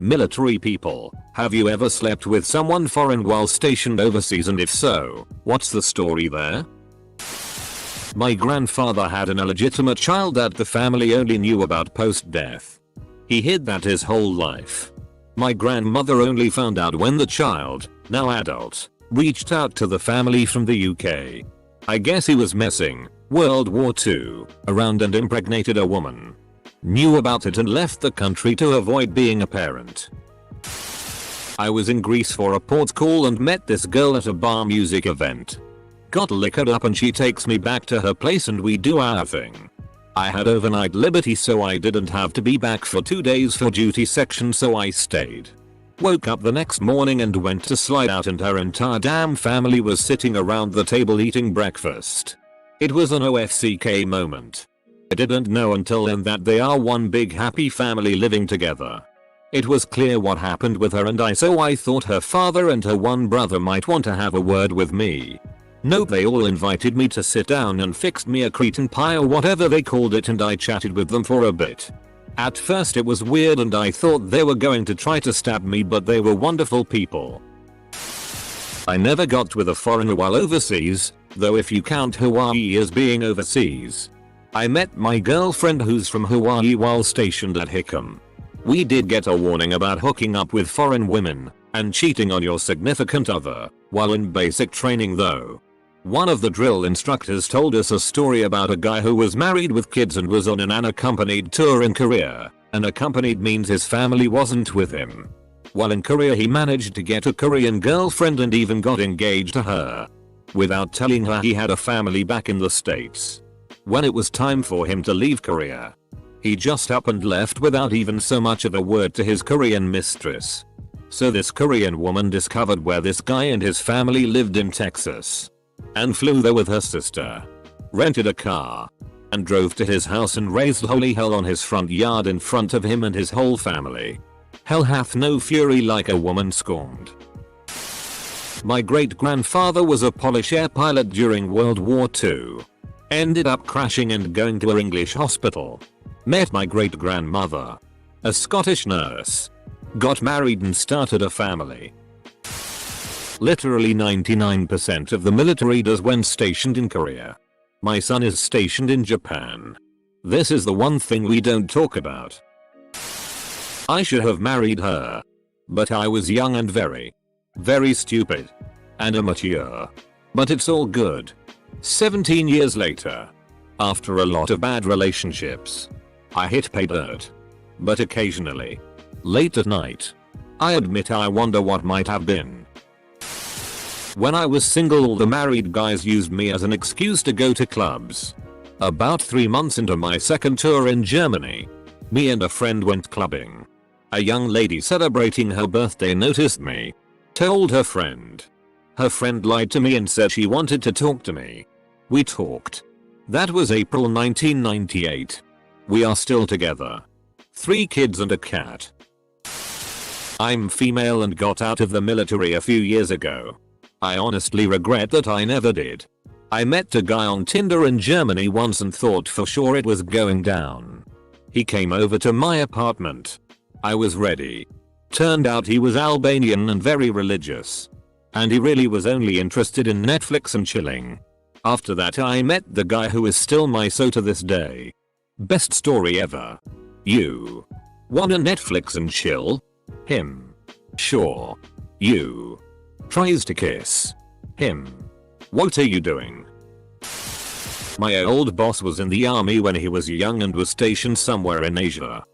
Military people, have you ever slept with someone foreign while stationed overseas, and if so, what's the story there? My grandfather had an illegitimate child that the family only knew about post-death. He hid that his whole life. My grandmother only found out when the child, now adult, reached out to the family from the UK. I guess he was messing, World War II, around and impregnated a woman. Knew about it and left the country to avoid being a parent. I was in Greece for a port call and met this girl at a bar music event. Got liquored up and she takes me back to her place and we do our thing. I had overnight liberty so I didn't have to be back for 2 days for duty section, so I stayed. Woke up the next morning and went to slide out and her entire damn family was sitting around the table eating breakfast. It was an OFCK moment. I didn't know until then that they are one big happy family living together. It was clear what happened with her and so I thought her father and her one brother might want to have a word with me. Nope, they all invited me to sit down and fixed me a Cretan pie or whatever they called it, and I chatted with them for a bit. At first it was weird and I thought they were going to try to stab me, but they were wonderful people. I never got with a foreigner while overseas, though if you count Hawaii as being overseas. I met my girlfriend who's from Hawaii while stationed at Hickam. We did get a warning about hooking up with foreign women and cheating on your significant other while in basic training though. One of the drill instructors told us a story about a guy who was married with kids and was on an unaccompanied tour in Korea. Unaccompanied means his family wasn't with him. While in Korea he managed to get a Korean girlfriend and even got engaged to her, without telling her he had a family back in the States. When it was time for him to leave Korea, he just up and left without even so much of a word to his Korean mistress. So this Korean woman discovered where this guy and his family lived in Texas, and flew there with her sister, rented a car, and drove to his house and raised holy hell on his front yard in front of him and his whole family. Hell hath no fury like a woman scorned. My great grandfather was a Polish air pilot during World War II. Ended up crashing and going to an English hospital. Met my great grandmother, a Scottish nurse. Got married and started a family. Literally 99% of the military does when stationed in Korea. My son is stationed in Japan. This is the one thing we don't talk about. I should have married her, but I was young and very stupid and immature. But it's all good. 17 years later, after a lot of bad relationships, I hit pay dirt. But occasionally, late at night, I admit I wonder what might have been. When I was single, all the married guys used me as an excuse to go to clubs. About 3 months into my second tour in Germany, me and a friend went clubbing. A young lady celebrating her birthday noticed me. Told her friend. Her friend lied to me and said she wanted to talk to me. We talked. That was April 1998. We are still together. 3 kids and a cat. I'm female and got out of the military a few years ago. I honestly regret that I never did. I met a guy on Tinder in Germany once and thought for sure it was going down. He came over to my apartment. I was ready. Turned out he was Albanian and very religious. And he really was only interested in Netflix and chilling. After that I met the guy who is still my so to this day. Best story ever. You wanna Netflix and chill? Him. Sure. You. Tries to kiss. Him. What are you doing? My old boss was in the army when he was young and was stationed somewhere in Asia.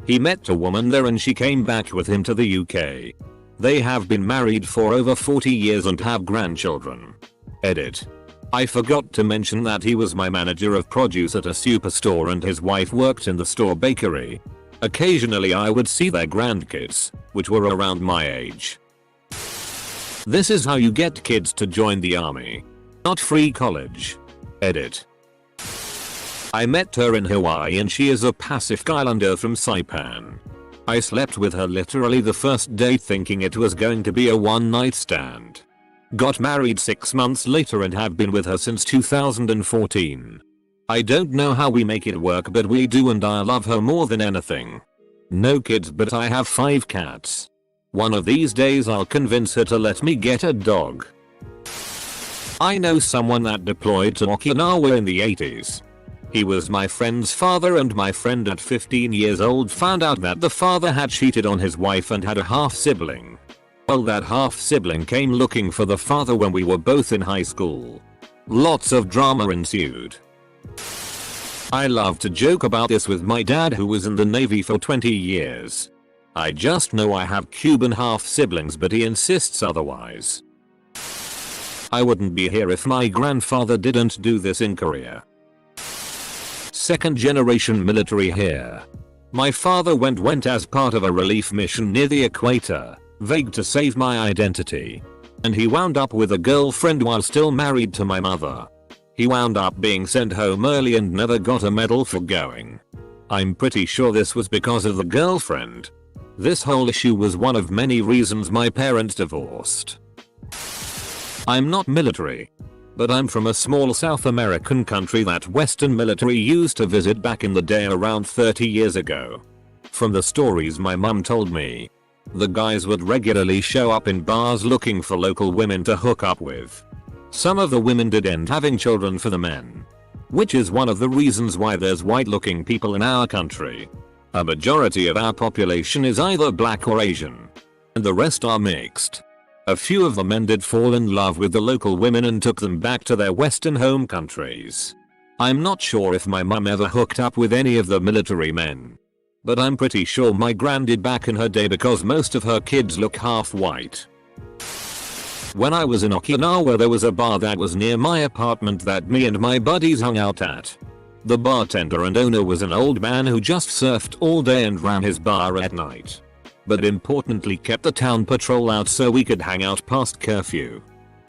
He met a woman there and she came back with him to the UK. They have been married for over 40 years and have grandchildren. Edit. I forgot to mention that he was my manager of produce at a superstore and his wife worked in the store bakery. Occasionally I would see their grandkids, which were around my age. This is how you get kids to join the army. Not free college. Edit. I met her in Hawaii and she is a Pacific Islander from Saipan. I slept with her literally the first day thinking it was going to be a one night stand. Got married 6 months later and have been with her since 2014. I don't know how we make it work, but we do, and I love her more than anything. No kids, but I have 5 cats. One of these days I'll convince her to let me get a dog. I know someone that deployed to Okinawa in the 80s. He was my friend's father, and my friend at 15 years old found out that the father had cheated on his wife and had a half sibling. Well, that half sibling came looking for the father when we were both in high school. Lots of drama ensued. I love to joke about this with my dad, who was in the Navy for 20 years. I just know I have Cuban half siblings, but he insists otherwise. I wouldn't be here if my grandfather didn't do this in Korea. Second generation military here. My father went as part of a relief mission near the equator, vague to save my identity. And he wound up with a girlfriend while still married to my mother. He wound up being sent home early and never got a medal for going. I'm pretty sure this was because of the girlfriend. This whole issue was one of many reasons my parents divorced. I'm not military, but I'm from a small South American country that Western military used to visit back in the day around 30 years ago. From the stories my mum told me, the guys would regularly show up in bars looking for local women to hook up with. Some of the women did end having children for the men, which is one of the reasons why there's white looking people in our country. A majority of our population is either black or Asian, and the rest are mixed. A few of the men did fall in love with the local women and took them back to their Western home countries. I'm not sure if my mum ever hooked up with any of the military men, but I'm pretty sure my gran did back in her day because most of her kids look half white. When I was in Okinawa, there was a bar that was near my apartment that me and my buddies hung out at. The bartender and owner was an old man who just surfed all day and ran his bar at night, but importantly kept the town patrol out so we could hang out past curfew.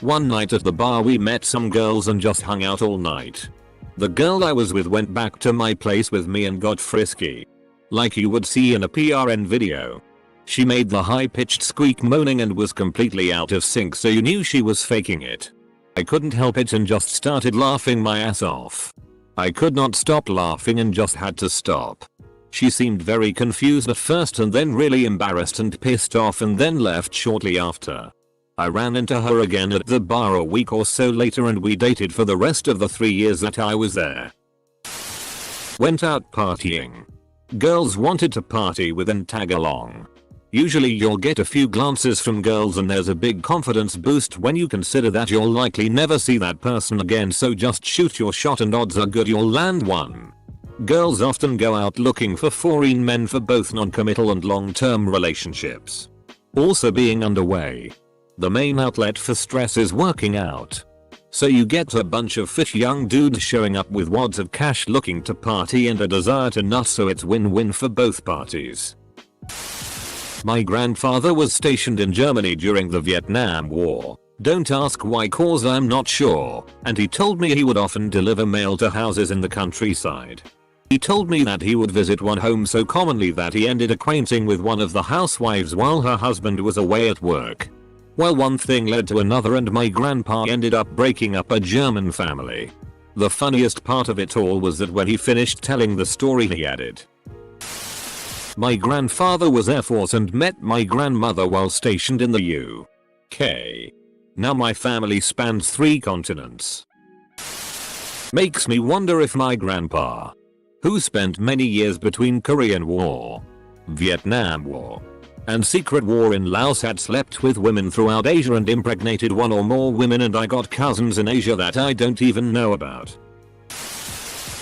One night at the bar we met some girls and just hung out all night. The girl I was with went back to my place with me and got frisky, like you would see in a PRN video. She made the high-pitched squeak moaning and was completely out of sync, so you knew she was faking it. I couldn't help it and just started laughing my ass off. I could not stop laughing and just had to stop. She seemed very confused at first and then really embarrassed and pissed off and then left shortly after. I ran into her again at the bar a week or so later and we dated for the rest of the 3 years that I was there. Went out partying. Girls wanted to party with and tag along. Usually you'll get a few glances from girls and there's a big confidence boost when you consider that you'll likely never see that person again, so just shoot your shot and odds are good you'll land one. Girls often go out looking for foreign men for both non-committal and long-term relationships. Also being underway. The main outlet for stress is working out. So you get a bunch of fit young dudes showing up with wads of cash looking to party and a desire to nut, so it's win-win for both parties. My grandfather was stationed in Germany during the Vietnam War. Don't ask why, cause I'm not sure, and he told me he would often deliver mail to houses in the countryside. He told me that he would visit one home so commonly that he ended acquainting with one of the housewives while her husband was away at work. Well, one thing led to another and my grandpa ended up breaking up a German family. The funniest part of it all was that when he finished telling the story he added, my grandfather was Air Force and met my grandmother while stationed in the UK. Now my family spans 3 continents. Makes me wonder if my grandpa, who spent many years between Korean War, Vietnam War, and Secret War in Laos, had slept with women throughout Asia and impregnated one or more women, and I got cousins in Asia that I don't even know about.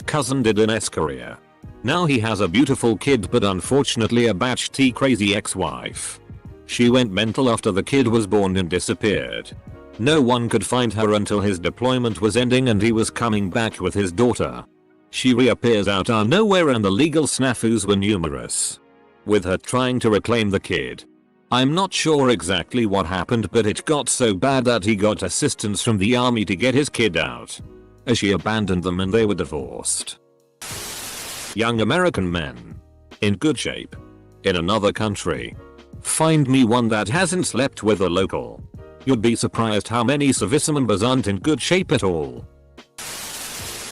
Cousin did in Korea. Now he has a beautiful kid, but unfortunately a batch T crazy ex-wife. She went mental after the kid was born and disappeared. No one could find her until his deployment was ending and he was coming back with his daughter. She reappears out of nowhere and the legal snafus were numerous, with her trying to reclaim the kid. I'm not sure exactly what happened, but it got so bad that he got assistance from the army to get his kid out, as she abandoned them and they were divorced. Young American men. In good shape. In another country. Find me one that hasn't slept with a local. You'd be surprised how many service members aren't in good shape at all.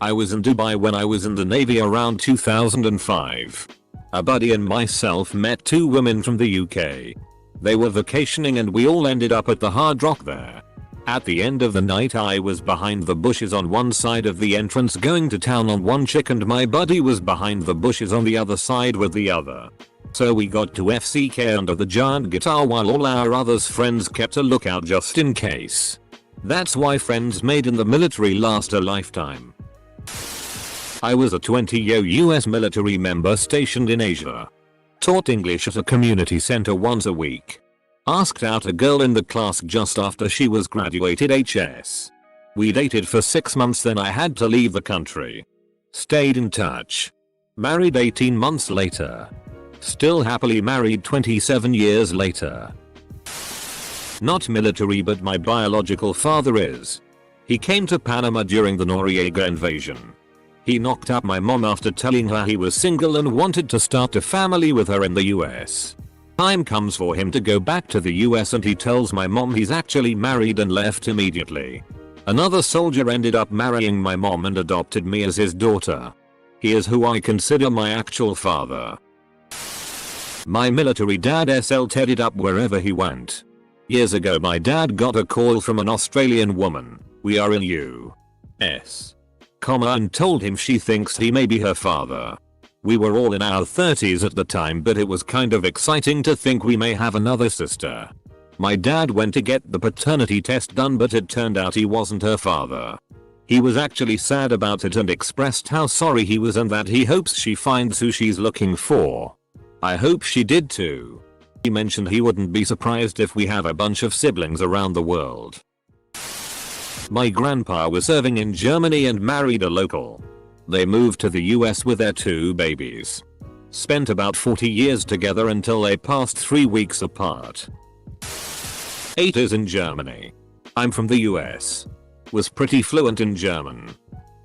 I was in Dubai when I was in the Navy around 2005. A buddy and myself met two women from the UK. They were vacationing and we all ended up at the Hard Rock there. At the end of the night I was behind the bushes on one side of the entrance going to town on one chick and my buddy was behind the bushes on the other side with the other. So we got to FCK under the giant guitar while all our others friends kept a lookout just in case. That's why friends made in the military last a lifetime. I was a 20-year US military member stationed in Asia. Taught English at a community center once a week. Asked out a girl in the class just after she was graduated HS. We dated for 6 months then I had to leave the country. Stayed in touch. Married 18 months later. Still happily married 27 years later. Not military but my biological father is. He came to Panama during the Noriega invasion. He knocked up my mom after telling her he was single and wanted to start a family with her in the US. Time comes for him to go back to the US and he tells my mom he's actually married and left immediately. Another soldier ended up marrying my mom and adopted me as his daughter. He is who I consider my actual father. My military dad SL'd headed up wherever he went. Years ago my dad got a call from an Australian woman, we are in US, and told him she thinks he may be her father. We were all in our 30s at the time but it was kind of exciting to think we may have another sister. My dad went to get the paternity test done but it turned out he wasn't her father. He was actually sad about it and expressed how sorry he was and that he hopes she finds who she's looking for. I hope she did too. He mentioned he wouldn't be surprised if we have a bunch of siblings around the world. My grandpa was serving in Germany and married a local. They moved to the US with their 2 babies. Spent about 40 years together until they passed 3 weeks apart. 8 is in Germany. I'm from the US. Was pretty fluent in German.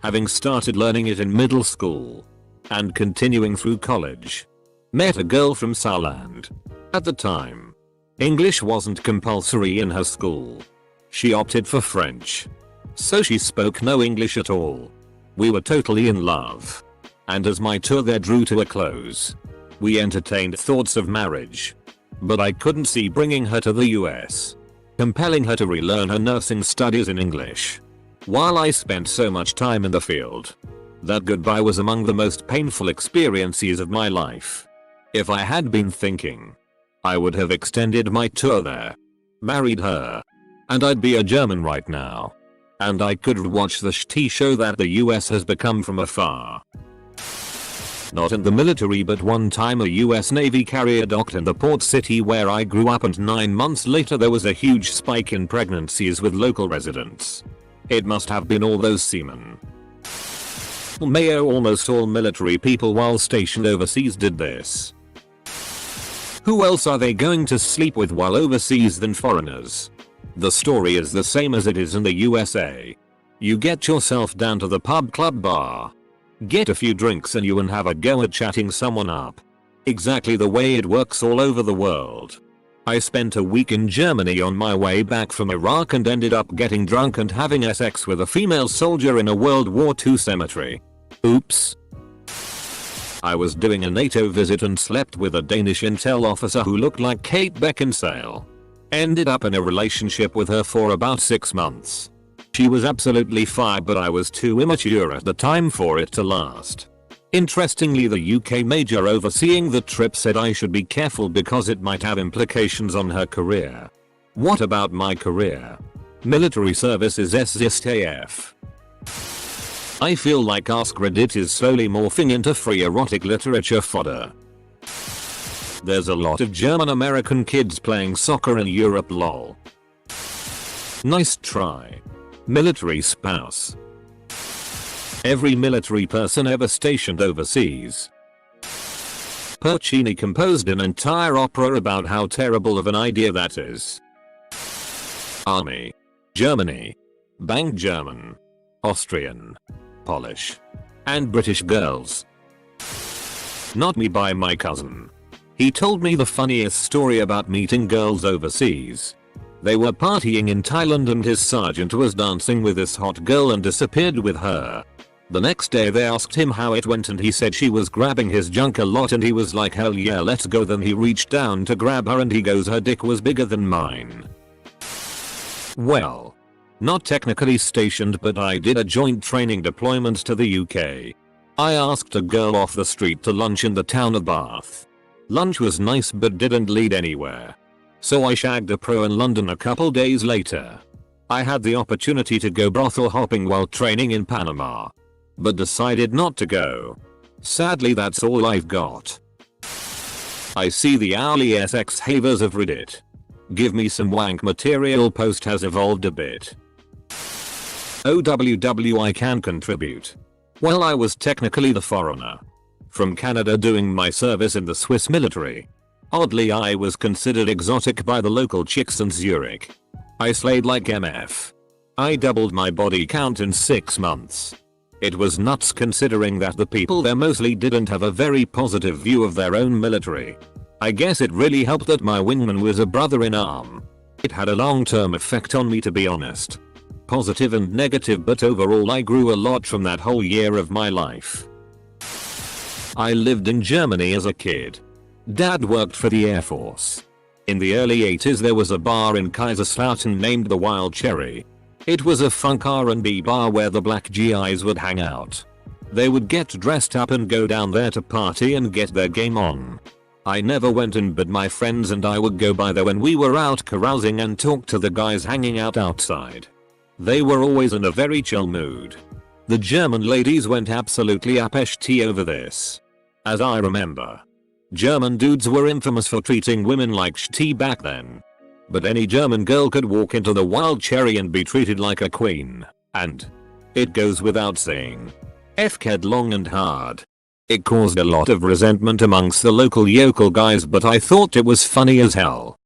Having started learning it in middle school. And continuing through college. Met a girl from Saarland. At the time, English wasn't compulsory in her school. She opted for French. So she spoke no English at all. We were totally in love. And as my tour there drew to a close, we entertained thoughts of marriage. But I couldn't see bringing her to the US. Compelling her to relearn her nursing studies in English. While I spent so much time in the field. That goodbye was among the most painful experiences of my life. If I had been thinking, I would have extended my tour there. Married her. And I'd be a German right now. And I could watch the shitty show that the US has become from afar. Not in the military but one time a US Navy carrier docked in the port city where I grew up and 9 months later there was a huge spike in pregnancies with local residents. It must have been all those seamen. Mayo almost all military people while stationed overseas did this. Who else are they going to sleep with while overseas than foreigners? The story is the same as it is in the USA. You get yourself down to the pub club bar. Get a few drinks and you and have a go at chatting someone up. Exactly the way it works all over the world. I spent a week in Germany on my way back from Iraq and ended up getting drunk and having sex with a female soldier in a World War II cemetery. Oops. I was doing a NATO visit and slept with a Danish intel officer who looked like Kate Beckinsale. Ended up in a relationship with her for about 6 months. She was absolutely fine but I was too immature at the time for it to last. Interestingly the UK major overseeing the trip said I should be careful because it might have implications on her career. What about my career? Military service is just AF. I feel like Ask Reddit is slowly morphing into free erotic literature fodder. There's a lot of German American kids playing soccer in Europe lol. Nice try. Military spouse. Every military person ever stationed overseas. Puccini composed an entire opera about how terrible of an idea that is. Army. Germany. Bang German. Austrian. Polish. And British girls. Not me by my cousin. He told me the funniest story about meeting girls overseas. They were partying in Thailand and his sergeant was dancing with this hot girl and disappeared with her. The next day they asked him how it went and he said she was grabbing his junk a lot and he was like hell yeah let's go. Then he reached down to grab her and he goes her dick was bigger than mine. Well, not technically stationed but I did a joint training deployment to the UK. I asked a girl off the street to lunch in the town of Bath. Lunch was nice but didn't lead anywhere. So I shagged a pro in London a couple days later. I had the opportunity to go brothel hopping while training in Panama, but decided not to go. Sadly that's all I've got. I see the owly SX havers of Reddit. Give me some wank material post has evolved a bit. I can contribute. Well I was technically the foreigner from Canada doing my service in the Swiss military. Oddly I was considered exotic by the local chicks in Zurich. I slayed like MF. I doubled my body count in 6 months. It was nuts considering that the people there mostly didn't have a very positive view of their own military. I guess it really helped that my wingman was a brother in arm. It had a long-term effect on me to be honest. Positive and negative but overall I grew a lot from that whole year of my life. I lived in Germany as a kid. Dad worked for the Air Force. In the early 80s there was a bar in Kaiserslautern named the Wild Cherry. It was a funk R&B bar where the black GIs would hang out. They would get dressed up and go down there to party and get their game on. I never went in but my friends and I would go by there when we were out carousing and talk to the guys hanging out outside. They were always in a very chill mood. The German ladies went absolutely apeshti over this. As I remember, German dudes were infamous for treating women like shti back then. But any German girl could walk into the Wild Cherry and be treated like a queen. And it goes without saying, F-ked long and hard. It caused a lot of resentment amongst the local yokel guys but I thought it was funny as hell.